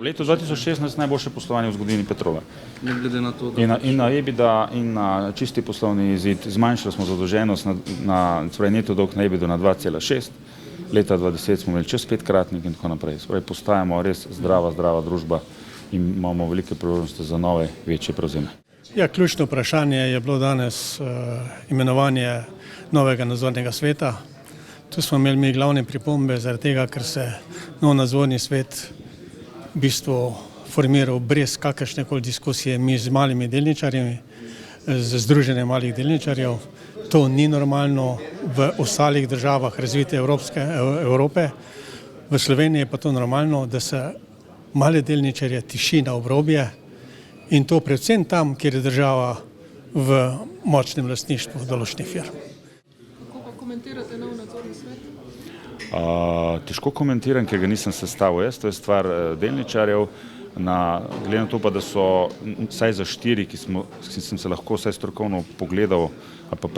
Leto 2016 najboljše poslovanje v zgodovini Petrola. Ne glede na to, In na EBITDA in na čisti poslovni izid zmanjšali smo zadolženost na neto dolg na EBITDA na 2,6. Leta 2010 smo imeli čez 5-kratnik in tako naprej. Postajamo res zdrava družba in imamo velike priložnosti za nove, večje prevzeme. Ja, ključno vprašanje je bilo danes imenovanje novega nadzornega sveta. Tu smo imeli mi glavne pripombe zaradi tega, ker se nov nadzorni svet v bistvu formiral brez kakršnekoli diskusije mi z malimi delničarji, z združenjem malih delničarjev. To ni normalno v ostalih državah razvite Evrope. V Sloveniji je pa to normalno, da se male delničarje tiši na obrobje in to predvsem tam, kjer je država v močnem lastništvu določenih firm. Kako pa komentirate nov nadzorni svet? Težko komentiram, ker ga nisem sestavil jaz, to je stvar delničarjev. Glede na to pa, da so vsaj za 4, ki sem se lahko vsaj strokovno pogledal ali pa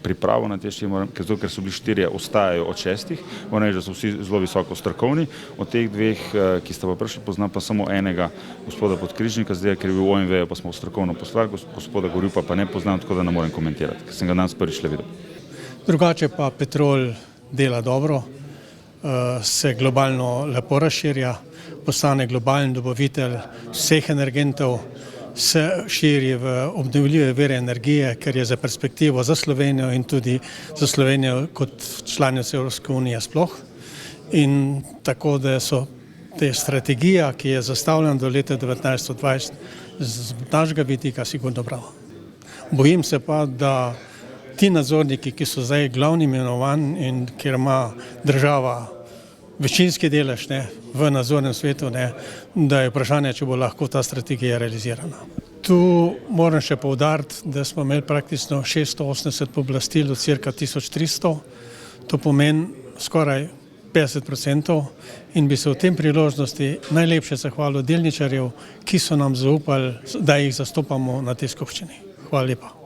pripravil na te 4, ker so bili 4, ostajajo od 6. Moram reči, da so vsi zelo visoko strokovni. Od teh 2, ki sta pa prišli, poznam pa samo enega, gospoda Podkrižnika, zdaj, ker je bil v OMV-ju, pa smo strokovno poslali, gospoda Gorjupa pa ne poznam, tako da ne morem komentirati, ker sem ga danes prvič le videl. Drugače pa Petrol dela dobro, se globalno lepo razširja, postane globalen dobavitelj vseh energentov, se širi v obnovljive vire energije, ker je za perspektivo za Slovenijo in tudi za Slovenijo kot članico Evropske unije sploh. In tako, da so te strategija, ki je zastavljena do leta 1920, z našega vidika sigurno prava. Bojim se pa, da ti nadzorniki, ki so zdaj glavni imenovani in kjer ima država večinski delež v nadzornem svetu, da je vprašanje, če bo lahko ta strategija realizirana. Tu moram še poudariti, da smo imeli praktično 680 pooblastil od cirka 1300, to pomeni skoraj 50% in bi se v tem priložnosti najlepše zahvalil delničarjev, ki so nam zaupali, da jih zastopamo na tej skupščini. Hvala lepa.